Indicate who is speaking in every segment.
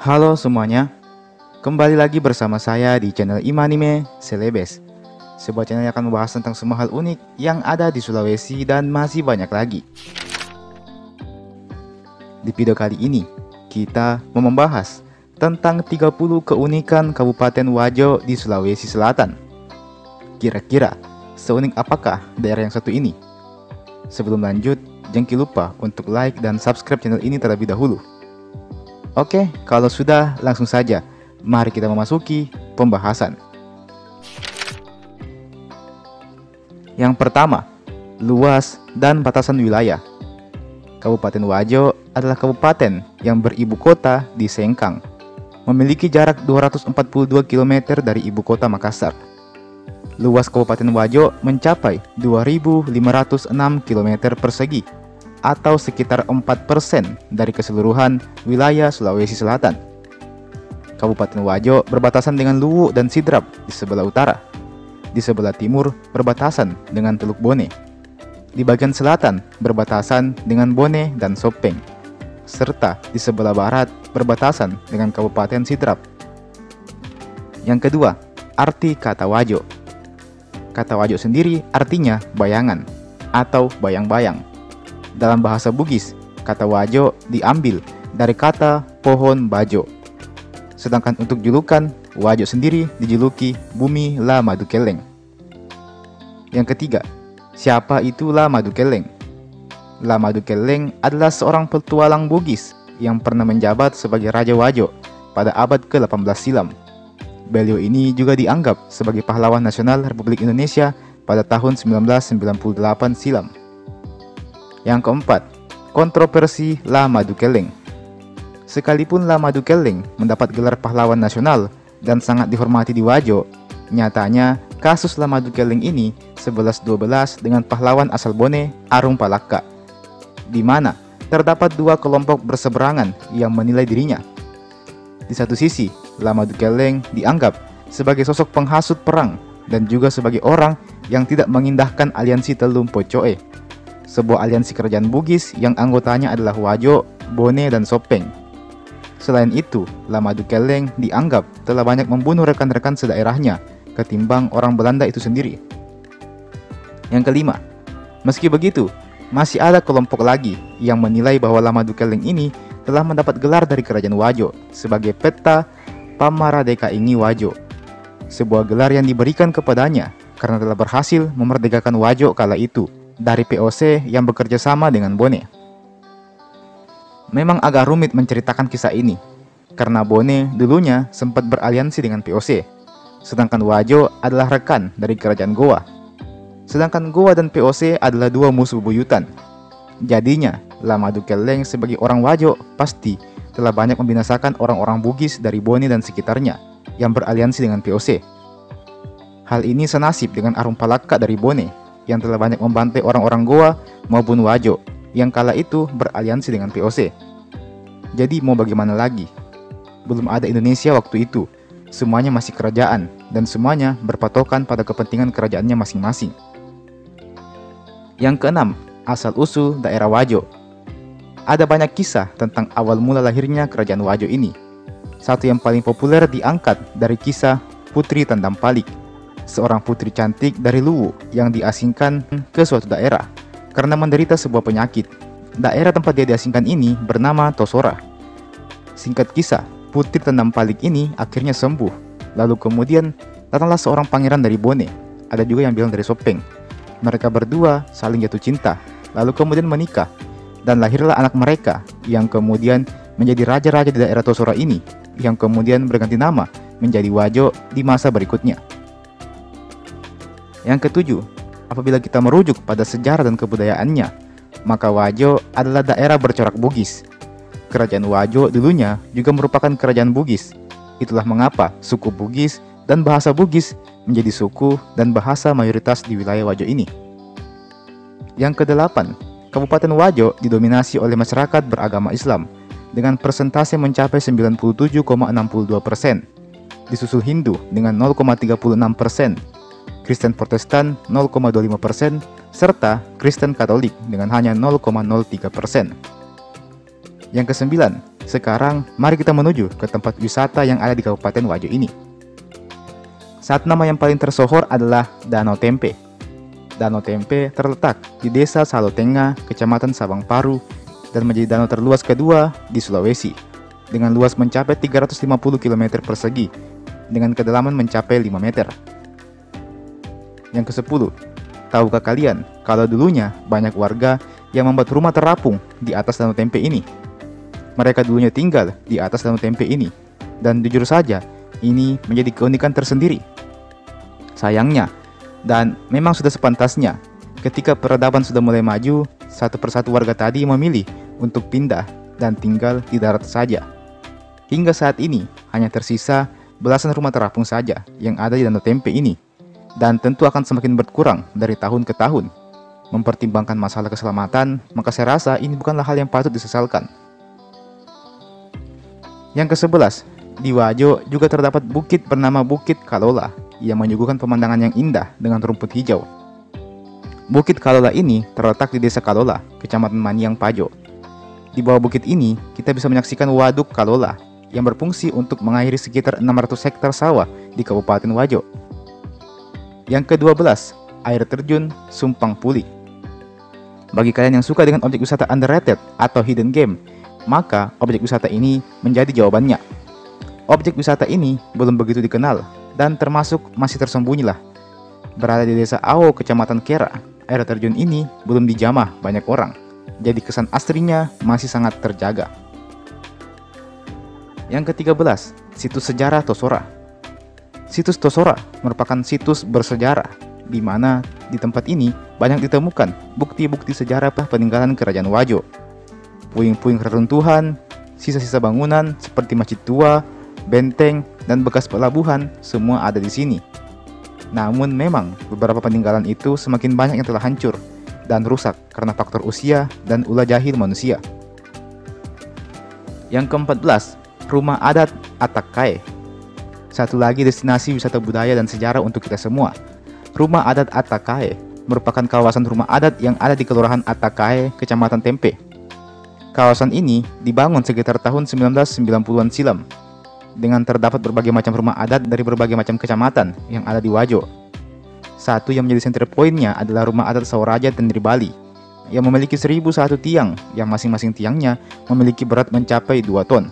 Speaker 1: Halo semuanya, kembali lagi bersama saya di channel Imanime Celebes, sebuah channel yang akan membahas tentang semua hal unik yang ada di Sulawesi dan masih banyak lagi. Di video kali ini, kita mau membahas tentang 30 keunikan Kabupaten Wajo di Sulawesi Selatan. Kira-kira seunik apakah daerah yang satu ini? Sebelum lanjut, jangan lupa untuk like dan subscribe channel ini terlebih dahulu. Oke, kalau sudah langsung saja, mari kita memasuki pembahasan. Yang pertama, luas dan batasan wilayah. Kabupaten Wajo adalah kabupaten yang beribu kota di Sengkang, memiliki jarak 242 km dari ibu kota Makassar. Luas Kabupaten Wajo mencapai 2.506 km persegi, atau sekitar 4% dari keseluruhan wilayah Sulawesi Selatan. Kabupaten Wajo berbatasan dengan Luwu dan Sidrap di sebelah utara. Di sebelah timur berbatasan dengan Teluk Bone. Di bagian selatan berbatasan dengan Bone dan Sopeng. Serta di sebelah barat berbatasan dengan Kabupaten Sidrap. Yang kedua, arti kata Wajo. Kata Wajo sendiri artinya bayangan atau bayang-bayang. Dalam bahasa Bugis, kata Wajo diambil dari kata pohon bajo. Sedangkan untuk julukan, Wajo sendiri dijuluki Bumi La Madukeleng. Yang ketiga, siapa itu La Madukeleng? La Madukeleng adalah seorang petualang Bugis yang pernah menjabat sebagai Raja Wajo pada abad ke-18 silam. Beliau ini juga dianggap sebagai pahlawan nasional Republik Indonesia pada tahun 1998 silam. Yang keempat, kontroversi La Madukeleng. Sekalipun La Madukeleng mendapat gelar pahlawan nasional dan sangat dihormati di Wajo, nyatanya kasus La Madukeleng ini 11-12 dengan pahlawan asal Bone, Arung Palaka, di mana terdapat dua kelompok berseberangan yang menilai dirinya. Di satu sisi, La Madukeleng dianggap sebagai sosok penghasut perang dan juga sebagai orang yang tidak mengindahkan aliansi Telum Pocoe, sebuah aliansi kerajaan Bugis yang anggotanya adalah Wajo, Bone, dan Sopeng. Selain itu, La Madukeleng dianggap telah banyak membunuh rekan-rekan sedaerahnya ketimbang orang Belanda itu sendiri. Yang kelima, meski begitu, masih ada kelompok lagi yang menilai bahwa La Madukeleng ini telah mendapat gelar dari kerajaan Wajo sebagai Peta Pamaradeka Ingi Wajo, sebuah gelar yang diberikan kepadanya karena telah berhasil memerdekakan Wajo kala itu dari POC yang bekerja sama dengan Bone. Memang agak rumit menceritakan kisah ini, karena Bone dulunya sempat beraliansi dengan POC, sedangkan Wajo adalah rekan dari kerajaan Goa. Sedangkan Goa dan POC adalah dua musuh buyutan. Jadinya, La Madukeleng sebagai orang Wajo pasti telah banyak membinasakan orang-orang Bugis dari Bone dan sekitarnya yang beraliansi dengan POC. Hal ini senasib dengan Arung Palaka dari Bone, yang telah banyak membantai orang-orang Goa maupun Wajo yang kala itu beraliansi dengan POC. Jadi mau bagaimana lagi? Belum ada Indonesia waktu itu, semuanya masih kerajaan dan semuanya berpatokan pada kepentingan kerajaannya masing-masing. Yang keenam, asal-usul daerah Wajo. Ada banyak kisah tentang awal mula lahirnya kerajaan Wajo ini. Satu yang paling populer diangkat dari kisah Putri Tandampalik, seorang putri cantik dari Luwu yang diasingkan ke suatu daerah karena menderita sebuah penyakit. Daerah tempat dia diasingkan ini bernama Tosora. Singkat kisah, Putri Tandampalik ini akhirnya sembuh. Lalu kemudian datanglah seorang pangeran dari Bone, ada juga yang bilang dari Sopeng. Mereka berdua saling jatuh cinta, lalu kemudian menikah, dan lahirlah anak mereka yang kemudian menjadi raja-raja di daerah Tosora ini, yang kemudian berganti nama menjadi Wajo di masa berikutnya. Yang ketujuh, apabila kita merujuk pada sejarah dan kebudayaannya, maka Wajo adalah daerah bercorak Bugis. Kerajaan Wajo dulunya juga merupakan kerajaan Bugis. Itulah mengapa suku Bugis dan bahasa Bugis menjadi suku dan bahasa mayoritas di wilayah Wajo ini. Yang kedelapan, Kabupaten Wajo didominasi oleh masyarakat beragama Islam dengan persentase mencapai 97,62%, disusul Hindu dengan 0,36%, Kristen Protestan 0,25%, serta Kristen Katolik dengan hanya 0,03%. Yang kesembilan, sekarang mari kita menuju ke tempat wisata yang ada di Kabupaten Wajo ini. Satu nama yang paling tersohor adalah Danau Tempe. Danau Tempe terletak di Desa Salotenga, Kecamatan Sabang Paru, dan menjadi danau terluas kedua di Sulawesi, dengan luas mencapai 350 km persegi, dengan kedalaman mencapai 5 meter. Yang ke-10, tahukah kalian kalau dulunya banyak warga yang membuat rumah terapung di atas Danau Tempe ini? Mereka dulunya tinggal di atas Danau Tempe ini, dan jujur saja, ini menjadi keunikan tersendiri. Sayangnya, dan memang sudah sepantasnya, ketika peradaban sudah mulai maju, satu persatu warga tadi memilih untuk pindah dan tinggal di darat saja. Hingga saat ini, hanya tersisa belasan rumah terapung saja yang ada di Danau Tempe ini, dan tentu akan semakin berkurang dari tahun ke tahun. Mempertimbangkan masalah keselamatan, maka saya rasa ini bukanlah hal yang patut disesalkan. Yang ke-11, di Wajo juga terdapat bukit bernama Bukit Kalola yang menyuguhkan pemandangan yang indah dengan rumput hijau. Bukit Kalola ini terletak di Desa Kalola, Kecamatan Maniang Pajo. Di bawah bukit ini, kita bisa menyaksikan Waduk Kalola yang berfungsi untuk mengairi sekitar 600 hektar sawah di Kabupaten Wajo. Yang ke-12, air terjun Sumpang Puli. Bagi kalian yang suka dengan objek wisata underrated atau hidden game, maka objek wisata ini menjadi jawabannya. Objek wisata ini belum begitu dikenal dan termasuk masih tersembunyi lah. Berada di Desa Awo, Kecamatan Kera, air terjun ini belum dijamah banyak orang, jadi kesan aslinya masih sangat terjaga. Yang ke-13, situs sejarah Tosora. Situs Tosora merupakan situs bersejarah, di mana di tempat ini banyak ditemukan bukti-bukti sejarah peninggalan Kerajaan Wajo. Puing-puing reruntuhan, sisa-sisa bangunan seperti masjid tua, benteng, dan bekas pelabuhan semua ada di sini. Namun memang beberapa peninggalan itu semakin banyak yang telah hancur dan rusak karena faktor usia dan ulah jahil manusia. Yang ke-14, Rumah Adat Atakae. Satu lagi destinasi wisata budaya dan sejarah untuk kita semua. Rumah Adat Atakae merupakan kawasan rumah adat yang ada di Kelurahan Atakae, Kecamatan Tempe. Kawasan ini dibangun sekitar tahun 1990-an silam, dengan terdapat berbagai macam rumah adat dari berbagai macam kecamatan yang ada di Wajo. Satu yang menjadi center point-nya adalah rumah adat Sauraja Tenri Bali, yang memiliki 1001 tiang, yang masing-masing tiangnya memiliki berat mencapai 2 ton.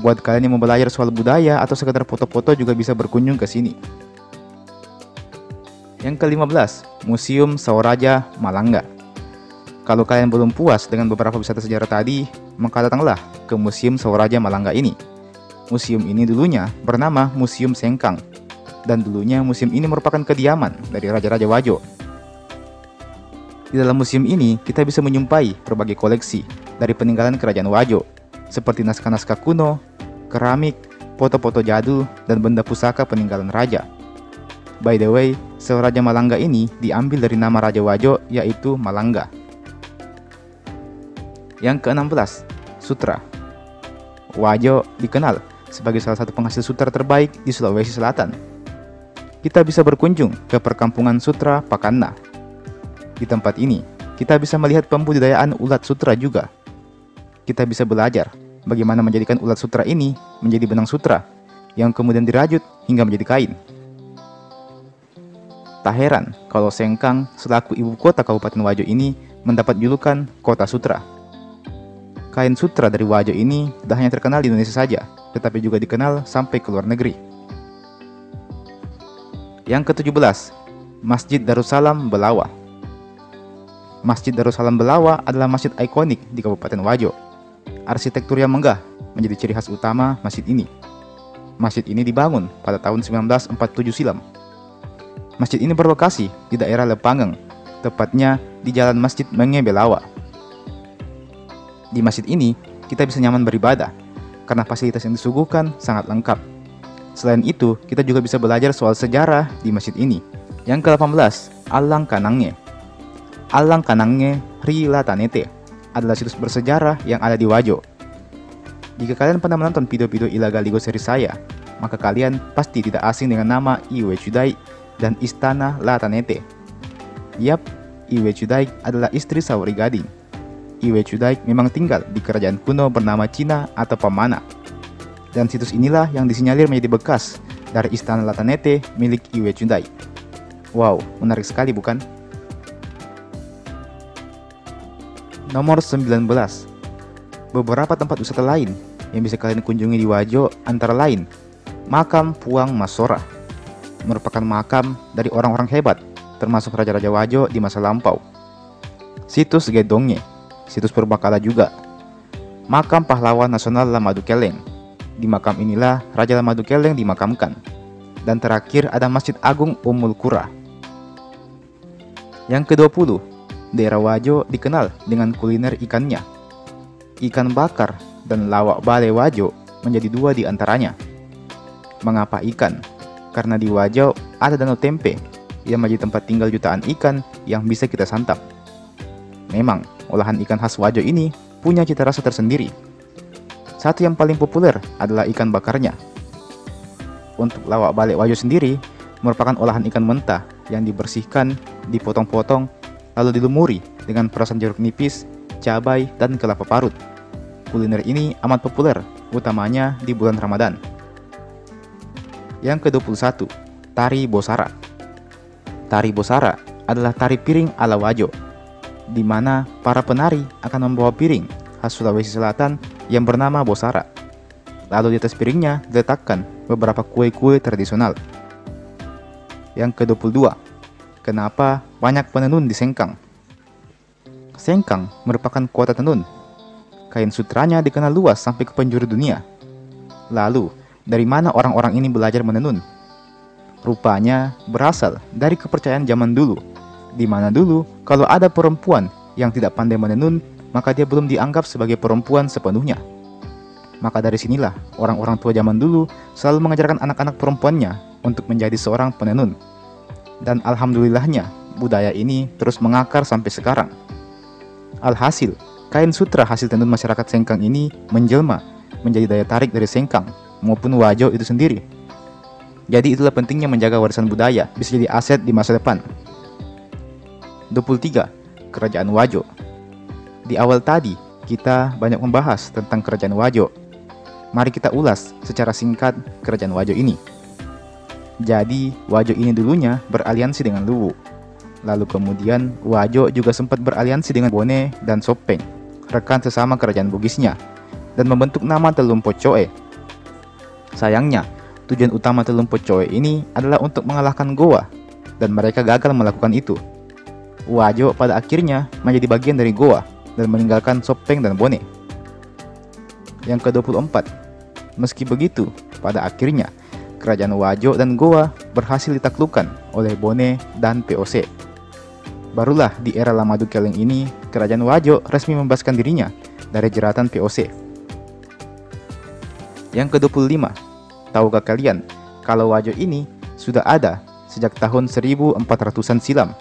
Speaker 1: Buat kalian yang mau belajar soal budaya atau sekedar foto-foto juga bisa berkunjung ke sini. Yang ke-15, Museum Sauraja Malangga. Kalau kalian belum puas dengan beberapa wisata sejarah tadi, maka datanglah ke Museum Sauraja Malangga ini. Museum ini dulunya bernama Museum Sengkang, dan dulunya museum ini merupakan kediaman dari Raja-Raja Wajo. Di dalam museum ini, kita bisa menyumpai berbagai koleksi dari peninggalan Kerajaan Wajo, seperti naskah-naskah kuno, keramik, foto-foto jadul, dan benda pusaka peninggalan raja. By the way, Sauraja Malangga ini diambil dari nama Raja Wajo, yaitu Malangga. Yang ke-16, Sutra. Wajo dikenal sebagai salah satu penghasil sutra terbaik di Sulawesi Selatan. Kita bisa berkunjung ke perkampungan Sutra Pakanna. Di tempat ini, kita bisa melihat pembudidayaan ulat sutra juga. Kita bisa belajar bagaimana menjadikan ulat sutra ini menjadi benang sutra, yang kemudian dirajut hingga menjadi kain. Tak heran kalau Sengkang selaku ibu kota Kabupaten Wajo ini mendapat julukan Kota Sutra. Kain sutra dari Wajo ini tidak hanya terkenal di Indonesia saja, tetapi juga dikenal sampai ke luar negeri. Yang ke-17, Masjid Darussalam Belawa. Masjid Darussalam Belawa adalah masjid ikonik di Kabupaten Wajo. Arsitektur yang megah menjadi ciri khas utama masjid ini. Masjid ini dibangun pada tahun 1947 silam. Masjid ini berlokasi di daerah Lepangeng, tepatnya di Jalan Masjid Menge Belawa. Di masjid ini, kita bisa nyaman beribadah, karena fasilitas yang disuguhkan sangat lengkap. Selain itu, kita juga bisa belajar soal sejarah di masjid ini. Yang ke-18, Alang Kanange. Alang Kanange Rila Tanete adalah situs bersejarah yang ada di Wajo. Jika kalian pernah menonton video-video Ilagaligo seri saya, maka kalian pasti tidak asing dengan nama Iwe Chudai dan Istana La Tanete. Yap, Iwe Chudai adalah istri Sauri Gading. Iwe Chudai memang tinggal di kerajaan kuno bernama Cina atau Pamana. Dan situs inilah yang disinyalir menjadi bekas dari istana Latanete milik Iwe Chudai. Wow, menarik sekali bukan? Nomor 19. Beberapa tempat wisata lain yang bisa kalian kunjungi di Wajo antara lain Makam Puang Masora, merupakan makam dari orang-orang hebat termasuk Raja-Raja Wajo di masa lampau. Situs Gedongye, situs purbakala juga. Makam Pahlawan Nasional Lamadukeleng. Di makam inilah Raja Lamadukeleng dimakamkan. Dan terakhir ada Masjid Agung Ummul Qura. Yang ke-20, daerah Wajo dikenal dengan kuliner ikannya. Ikan bakar dan lawak bale Wajo menjadi dua di antaranya. Mengapa ikan? Karena di Wajo ada Danau Tempe yang menjadi tempat tinggal jutaan ikan yang bisa kita santap. Memang, olahan ikan khas Wajo ini punya cita rasa tersendiri. Satu yang paling populer adalah ikan bakarnya. Untuk lawak bale Wajo sendiri, merupakan olahan ikan mentah yang dibersihkan, dipotong-potong, lalu dilumuri dengan perasan jeruk nipis, cabai, dan kelapa parut. Kuliner ini amat populer, utamanya di bulan Ramadan. Yang ke-21, Tari Bosara. Tari Bosara adalah tari piring ala Wajo, di mana para penari akan membawa piring khas Sulawesi Selatan yang bernama Bosara. Lalu di atas piringnya diletakkan beberapa kue-kue tradisional. Yang ke-22, kenapa banyak penenun di Sengkang? Sengkang merupakan kota tenun. Kain sutranya dikenal luas sampai ke penjuru dunia. Lalu, dari mana orang-orang ini belajar menenun? Rupanya berasal dari kepercayaan zaman dulu, di mana dulu kalau ada perempuan yang tidak pandai menenun, maka dia belum dianggap sebagai perempuan sepenuhnya. Maka dari sinilah orang-orang tua zaman dulu selalu mengajarkan anak-anak perempuannya untuk menjadi seorang penenun. Dan alhamdulillahnya, budaya ini terus mengakar sampai sekarang. Alhasil, kain sutra hasil tenun masyarakat Sengkang ini menjelma menjadi daya tarik dari Sengkang maupun Wajo itu sendiri. Jadi itulah pentingnya menjaga warisan budaya, bisa jadi aset di masa depan. 23. Kerajaan Wajo. Di awal tadi, kita banyak membahas tentang kerajaan Wajo. Mari kita ulas secara singkat kerajaan Wajo ini. Jadi, Wajo ini dulunya beraliansi dengan Luwu. Lalu kemudian, Wajo juga sempat beraliansi dengan Bone dan Sopeng, rekan sesama kerajaan Bugisnya, dan membentuk nama Telumpo Choe. Sayangnya, tujuan utama Telumpo Choe ini adalah untuk mengalahkan Goa, dan mereka gagal melakukan itu. Wajo pada akhirnya menjadi bagian dari Goa dan meninggalkan Sopeng dan Bone. Yang ke-24, meski begitu, pada akhirnya kerajaan Wajo dan Goa berhasil ditaklukkan oleh Bone dan POC. Barulah di era Lamadukeleng ini, kerajaan Wajo resmi membebaskan dirinya dari jeratan POC. Yang ke-25, tahukah kalian kalau Wajo ini sudah ada sejak tahun 1400-an silam?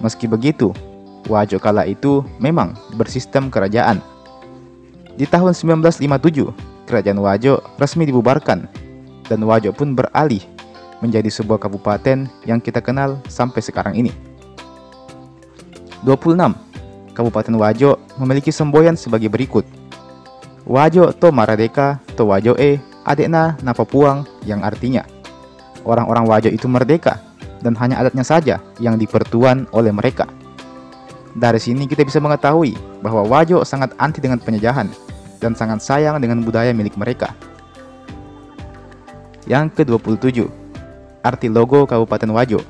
Speaker 1: Meski begitu, Wajo kala itu memang bersistem kerajaan. Di tahun 1957, kerajaan Wajo resmi dibubarkan dan Wajo pun beralih menjadi sebuah kabupaten yang kita kenal sampai sekarang ini. 26. Kabupaten Wajo memiliki semboyan sebagai berikut. Wajo to Maradeka to Wajo adekna na Papuang, yang artinya orang-orang Wajo itu merdeka dan hanya adatnya saja yang dipertuan oleh mereka. Dari sini kita bisa mengetahui bahwa Wajo sangat anti dengan penjajahan dan sangat sayang dengan budaya milik mereka. Yang ke-27, arti logo Kabupaten Wajo.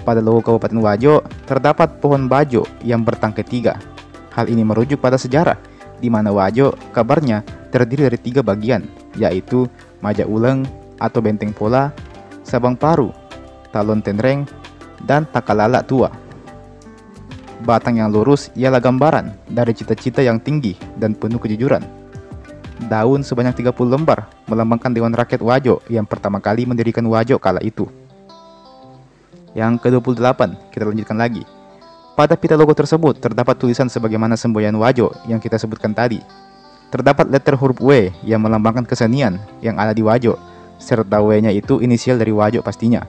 Speaker 1: Pada logo Kabupaten Wajo terdapat pohon bajo yang bertangkai 3. Hal ini merujuk pada sejarah, di mana Wajo kabarnya terdiri dari 3 bagian, yaitu Maja Uleng atau Benteng Pola, Sabang Paru, Talon Tenreng, dan Takalala Tua. Batang yang lurus ialah gambaran dari cita-cita yang tinggi dan penuh kejujuran. Daun sebanyak 30 lembar melambangkan Dewan Rakyat Wajo yang pertama kali mendirikan Wajo kala itu. Yang ke-28, kita lanjutkan lagi. Pada pita logo tersebut terdapat tulisan sebagaimana semboyan Wajo yang kita sebutkan tadi. Terdapat letter huruf W yang melambangkan kesenian yang ada di Wajo, serta W-nya itu inisial dari Wajo pastinya.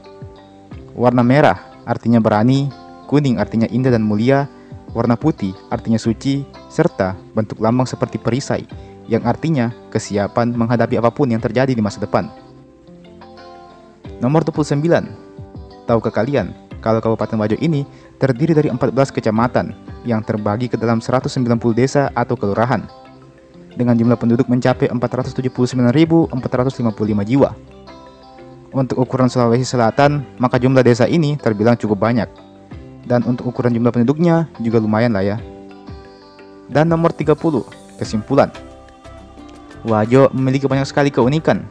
Speaker 1: Warna merah artinya berani, kuning artinya indah dan mulia, warna putih artinya suci, serta bentuk lambang seperti perisai, yang artinya kesiapan menghadapi apapun yang terjadi di masa depan. Nomor 29. Tahukah kalian kalau Kabupaten Wajo ini terdiri dari 14 kecamatan yang terbagi ke dalam 190 desa atau kelurahan, dengan jumlah penduduk mencapai 479.455 jiwa. Untuk ukuran Sulawesi Selatan, maka jumlah desa ini terbilang cukup banyak. Dan untuk ukuran jumlah penduduknya juga lumayan lah ya. Dan nomor 30, kesimpulan. Wajo memiliki banyak sekali keunikan.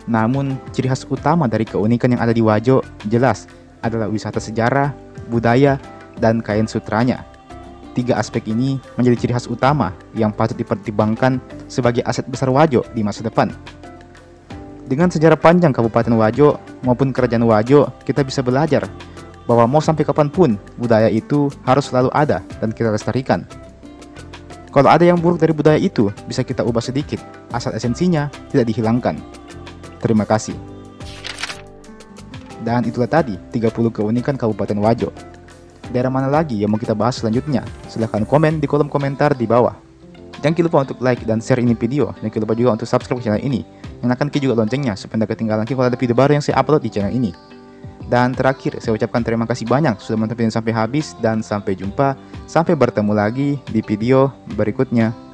Speaker 1: Namun, ciri khas utama dari keunikan yang ada di Wajo jelas adalah wisata sejarah, budaya, dan kain sutranya. 3 aspek ini menjadi ciri khas utama yang patut dipertimbangkan sebagai aset besar Wajo di masa depan. Dengan sejarah panjang Kabupaten Wajo maupun Kerajaan Wajo, kita bisa belajar bahwa mau sampai kapanpun budaya itu harus selalu ada dan kita lestarikan. Kalau ada yang buruk dari budaya itu, bisa kita ubah sedikit, asal esensinya tidak dihilangkan. Terima kasih. Dan itulah tadi 30 keunikan Kabupaten Wajo. Daerah mana lagi yang mau kita bahas selanjutnya? Silahkan komen di kolom komentar di bawah. Jangan lupa untuk like dan share ini video. Jangan lupa juga untuk subscribe channel ini. Nyalakan juga loncengnya supaya tidak ketinggalan kalau ada video baru yang saya upload di channel ini. Dan terakhir, saya ucapkan terima kasih banyak sudah menonton sampai habis dan sampai jumpa. Sampai bertemu lagi di video berikutnya.